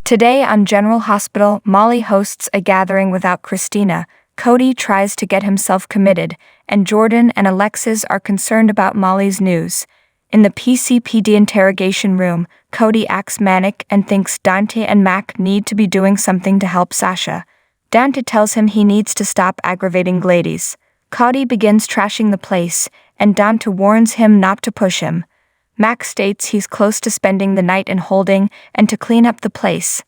Today on General Hospital, Molly hosts a gathering without Christina, Cody tries to get himself committed, and Jordan and Alexis are concerned about Molly's news. In the PCPD interrogation room, Cody acts manic and thinks Dante and Mac need to be doing something to help Sasha. Dante tells him he needs to stop aggravating Gladys. Cody begins trashing the place, and Dante warns him not to push him. Mac states he's close to spending the night in holding and to clean up the place.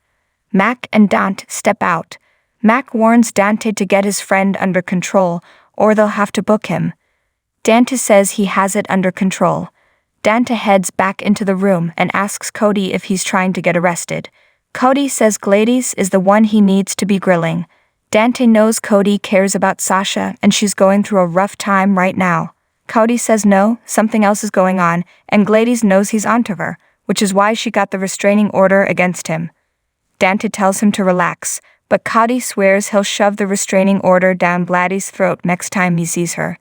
Mac and Dante step out. Mac warns Dante to get his friend under control, or they'll have to book him. Dante says he has it under control. Dante heads back into the room and asks Cody if he's trying to get arrested. Cody says Gladys is the one he needs to be grilling. Dante knows Cody cares about Sasha and she's going through a rough time right now. Cody says no, something else is going on, and Gladys knows he's onto her, which is why she got the restraining order against him. Dante tells him to relax, but Cody swears he'll shove the restraining order down Gladys' throat next time he sees her.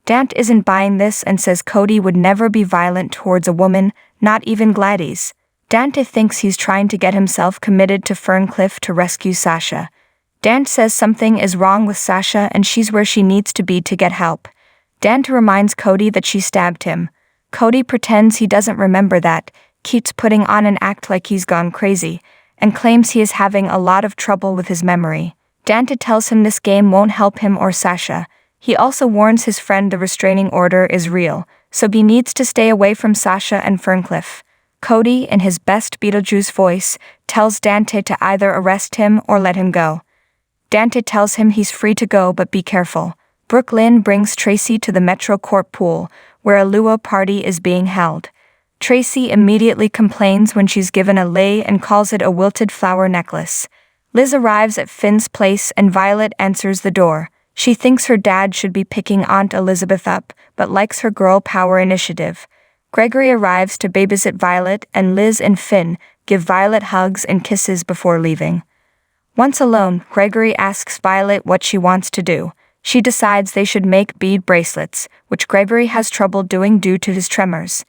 Dante isn't buying this and says Cody would never be violent towards a woman, not even Gladys. Dante thinks he's trying to get himself committed to Ferncliff to rescue Sasha. Dante says something is wrong with Sasha and she's where she needs to be to get help. Dante reminds Cody that she stabbed him. Cody pretends he doesn't remember that, keeps putting on an act like he's gone crazy, and claims he is having a lot of trouble with his memory. Dante tells him this game won't help him or Sasha. He also warns his friend the restraining order is real, so he needs to stay away from Sasha and Ferncliff. Cody, in his best Beetlejuice voice, tells Dante to either arrest him or let him go. Dante tells him he's free to go but be careful. Brooklyn brings Tracy to the Metro Court pool, where a luau party is being held. Tracy immediately complains when she's given a lei and calls it a wilted flower necklace. Liz arrives at Finn's place and Violet answers the door. She thinks her dad should be picking Aunt Elizabeth up, but likes her girl power initiative. Gregory arrives to babysit Violet, and Liz and Finn give Violet hugs and kisses before leaving. Once alone, Gregory asks Violet what she wants to do. She decides they should make bead bracelets, which Gregory has trouble doing due to his tremors.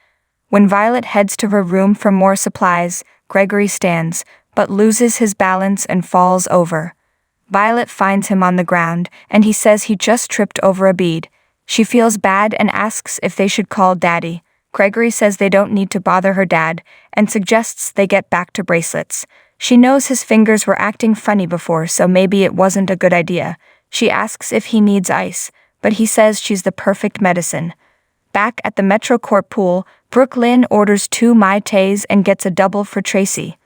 When Violet heads to her room for more supplies, Gregory stands, but loses his balance and falls over. Violet finds him on the ground, and he says he just tripped over a bead. She feels bad and asks if they should call Daddy. Gregory says they don't need to bother her dad, and suggests they get back to bracelets. She knows his fingers were acting funny before, so maybe it wasn't a good idea. She asks if he needs ice, but he says she's the perfect medicine. Back at the Metro Court pool, Brooklyn orders 2 Mai Tais and gets a double for Tracy.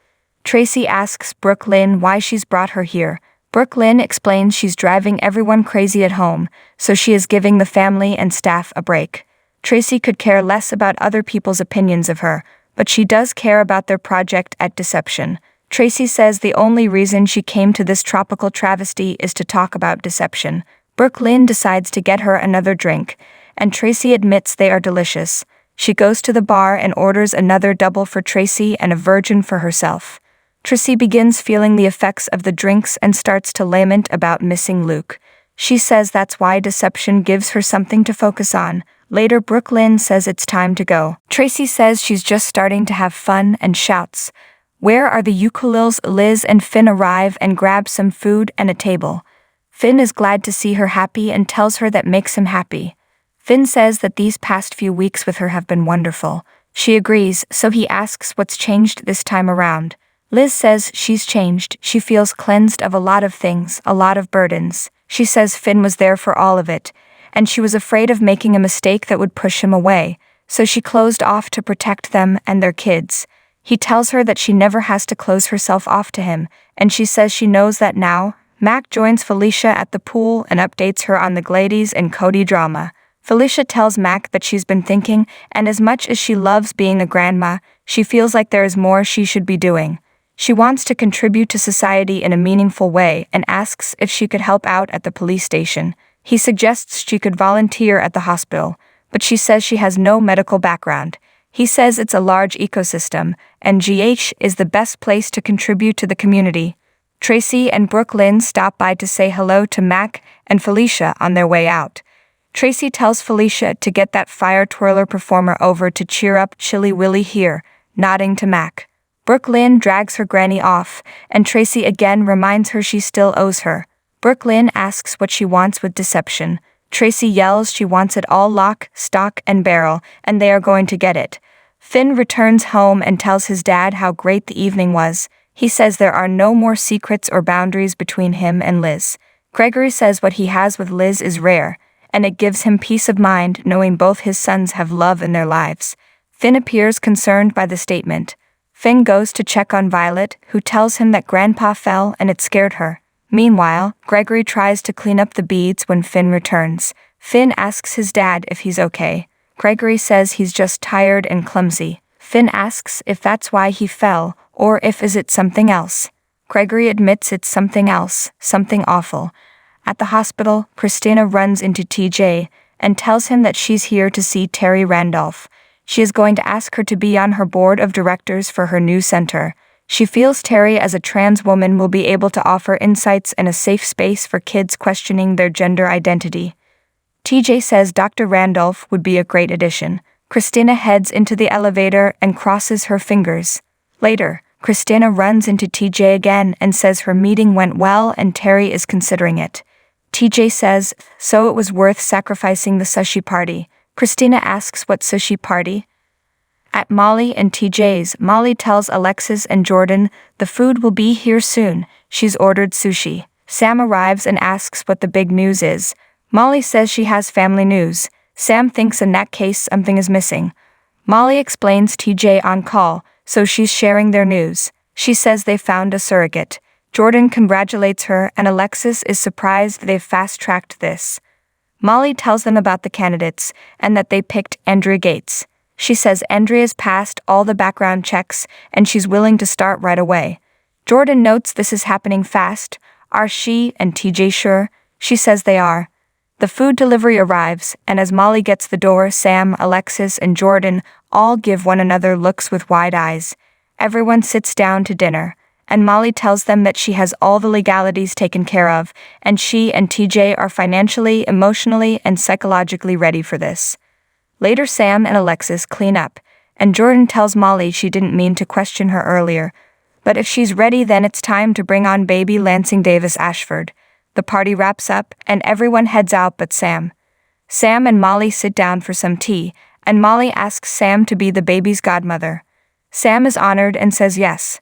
Tracy asks Brooklyn why she's brought her here. Brooklyn explains she's driving everyone crazy at home, so she is giving the family and staff a break. Tracy could care less about other people's opinions of her, but she does care about their project at Deception. Tracy says the only reason she came to this tropical travesty is to talk about Deception. Brooklyn decides to get her another drink, and Tracy admits they are delicious. She goes to the bar and orders another double for Tracy and a virgin for herself. Tracy begins feeling the effects of the drinks and starts to lament about missing Luke. She says that's why Deception gives her something to focus on. Later, Brooklyn says it's time to go. Tracy says she's just starting to have fun and shouts, "Where are the ukuleles?" Liz and Finn arrive and grab some food and a table. Finn is glad to see her happy and tells her that makes him happy. Finn says that these past few weeks with her have been wonderful. She agrees, so he asks what's changed this time around. Liz says she's changed. She feels cleansed of a lot of things, a lot of burdens. She says Finn was there for all of it, and she was afraid of making a mistake that would push him away, so she closed off to protect them and their kids. He tells her that she never has to close herself off to him, and she says she knows that now. Mac joins Felicia at the pool and updates her on the Gladys and Cody drama. Felicia tells Mac that she's been thinking, and as much as she loves being a grandma, she feels like there is more she should be doing. She wants to contribute to society in a meaningful way and asks if she could help out at the police station. He suggests she could volunteer at the hospital, but she says she has no medical background. He says it's a large ecosystem, and GH is the best place to contribute to the community. Tracy and Brooklyn stop by to say hello to Mac and Felicia on their way out. Tracy tells Felicia to get that fire twirler performer over to cheer up Chilly Willy here, nodding to Mac. Brooklyn drags her granny off, and Tracy again reminds her she still owes her. Brooklyn asks what she wants with deception. Tracy yells she wants it all lock, stock, and barrel, and they are going to get it. Finn returns home and tells his dad how great the evening was. He says there are no more secrets or boundaries between him and Liz. Gregory says what he has with Liz is rare, and it gives him peace of mind knowing both his sons have love in their lives. Finn appears concerned by the statement. Finn goes to check on Violet, who tells him that Grandpa fell and it scared her. Meanwhile, Gregory tries to clean up the beads when Finn returns. Finn asks his dad if he's okay. Gregory says he's just tired and clumsy. Finn asks if that's why he fell, or if is it something else. Gregory admits it's something else, something awful. At the hospital, Christina runs into TJ and tells him that she's here to see Terry Randolph. She is going to ask her to be on her board of directors for her new center. She feels Terry as a trans woman will be able to offer insights and a safe space for kids questioning their gender identity. TJ says Dr. Randolph would be a great addition. Christina heads into the elevator and crosses her fingers. Later, Christina runs into TJ again and says her meeting went well and Terry is considering it. TJ says, so it was worth sacrificing the sushi party. Christina asks what sushi party? At Molly and TJ's, Molly tells Alexis and Jordan the food will be here soon. She's ordered sushi. Sam arrives and asks what the big news is. Molly says she has family news. Sam thinks in that case something is missing. Molly explains TJ on call, so she's sharing their news. She says they found a surrogate. Jordan congratulates her and Alexis is surprised they've fast-tracked this. Molly tells them about the candidates and that they picked Andrea Gates. She says Andrea's passed all the background checks and she's willing to start right away. Jordan notes this is happening fast. Are she and TJ sure? She says they are. The food delivery arrives, and as Molly gets the door, Sam, Alexis, and Jordan all give one another looks with wide eyes. Everyone sits down to dinner, and Molly tells them that she has all the legalities taken care of, and she and TJ are financially, emotionally, and psychologically ready for this. Later, Sam and Alexis clean up, and Jordan tells Molly she didn't mean to question her earlier, but if she's ready then it's time to bring on baby Lansing Davis Ashford. The party wraps up, and everyone heads out but Sam. Sam and Molly sit down for some tea, and Molly asks Sam to be the baby's godmother. Sam is honored and says yes.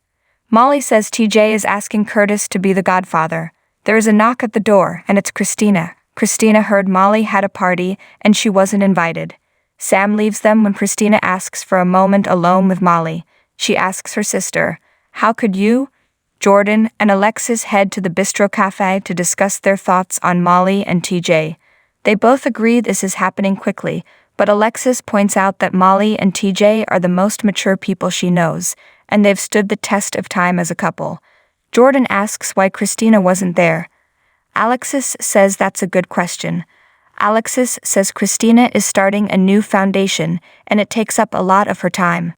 Molly says TJ is asking Curtis to be the godfather. There is a knock at the door, and it's Christina. Christina heard Molly had a party, and she wasn't invited. Sam leaves them when Christina asks for a moment alone with Molly. She asks her sister, "How could you?" Jordan and Alexis head to the Bistro Cafe to discuss their thoughts on Molly and TJ. They both agree this is happening quickly, but Alexis points out that Molly and TJ are the most mature people she knows, and they've stood the test of time as a couple. Jordan asks why Christina wasn't there. Alexis says that's a good question. Alexis says Christina is starting a new foundation, and it takes up a lot of her time.